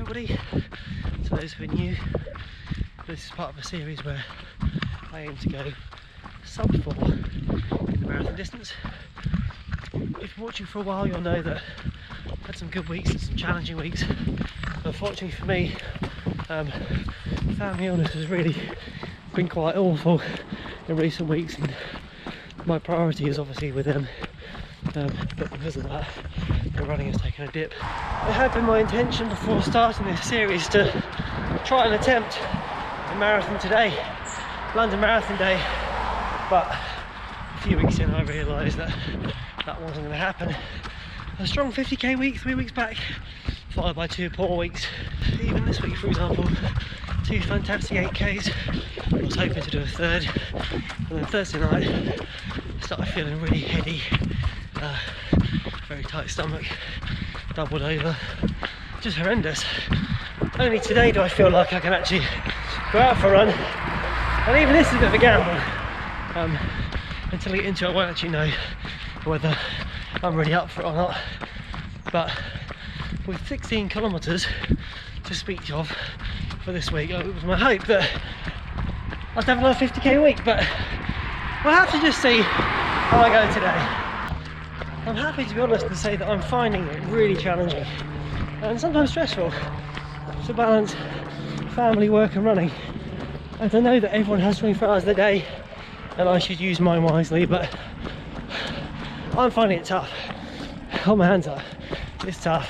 everybody. To those who are new, this is part of a series where I aim to go sub 4 in the marathon distance. If you're watching for a while, you'll know that I've had some good weeks and some challenging weeks. Unfortunately for me, family illness has really been quite awful in recent weeks, and my priority is obviously with them, but because of that, the running has taken a dip. It had been my intention before starting this series to try and attempt a marathon today, London Marathon Day, but a few weeks in I realised that that wasn't going to happen. A strong 50k week 3 weeks back, followed by 2 poor weeks. Even this week, for example, 2 fantastic 8Ks. I was hoping to do a third, and then Thursday night I started feeling really heady, very tight stomach, doubled over, just horrendous. Only today do I feel like I can actually go out for a run, and even this is a bit of a gamble. Until I get into it, I won't actually know whether I'm really up for it or not. But with 16 kilometres to speak of for this week, it was my hope that I'd have another 50k a week, but we'll have to just see how I go today. I'm happy to be honest and say that I'm finding it really challenging and sometimes stressful to balance family, work and running. And I know that everyone has 24 hours a day and I should use mine wisely, but I'm finding it tough. Hold my hands up, it's tough.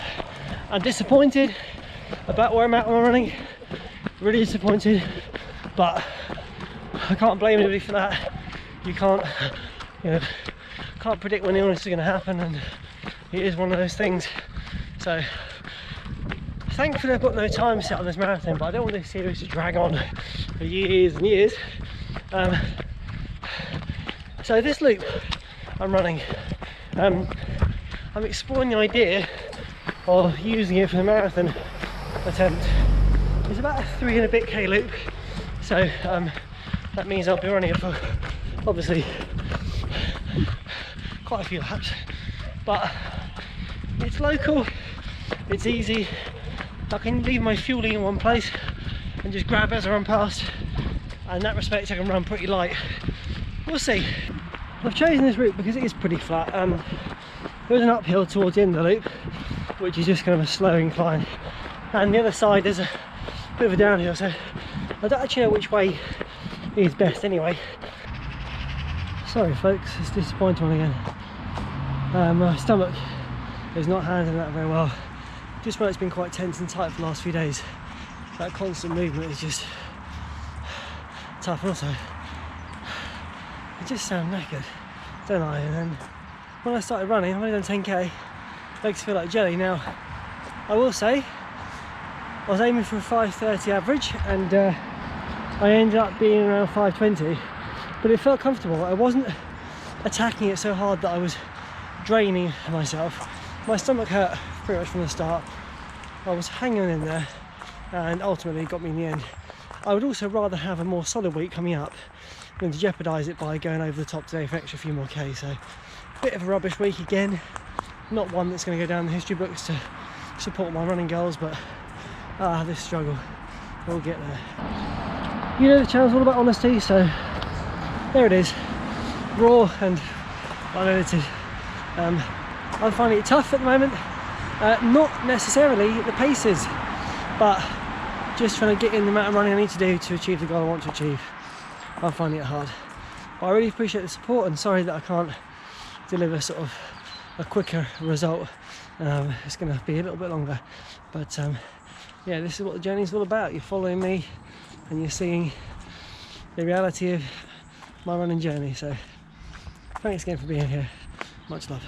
I'm disappointed about where I'm at on my running, really disappointed, but I can't blame anybody for that. You can't predict when illness is going to happen, and it is one of those things. So thankfully I've got no time set on this marathon, but I don't want this series to drag on for years and years. So this loop I'm running, I'm exploring the idea of using it for the marathon attempt. It's about a 3 and a bit K loop, so that means I'll be running it for obviously quite a few laps, but it's local, it's easy, I can leave my fueling in one place and just grab as I run past, and in that respect I can run pretty light. We'll see. I've chosen this route because it is pretty flat. There's an uphill towards the end of the loop, which is just kind of a slow incline, and the other side there's a bit of a downhill, so I don't actually know which way is best anyway. Sorry folks, it's a disappointing one again. My stomach is not handling that very well. Just when it's been quite tense and tight for the last few days, that constant movement is just tough. And also, I just sound knackered, don't I? And then when I started running, I've only done 10k, legs feel like jelly. Now, I will say, I was aiming for a 5:30 average, and I ended up being around 5:20, but it felt comfortable. I wasn't attacking it so hard that I was draining myself. My stomach hurt pretty much from the start. I was hanging in there, and ultimately it got me in the end. I would also rather have a more solid week coming up than to jeopardise it by going over the top today for extra few more K. So a bit of a rubbish week again, not one that's going to go down the history books to support my running goals, but this struggle, we'll get there. You know the channel's all about honesty, so there it is, raw and unedited. I'm finding it tough at the moment, not necessarily the paces, but just trying to get in the amount of running I need to do to achieve the goal I want to achieve. I'm finding it hard, but I really appreciate the support, and sorry that I can't deliver sort of a quicker result. It's going to be a little bit longer, but yeah, this is what the journey's all about. You're following me and you're seeing the reality of my running journey. So thanks again for being here, much love.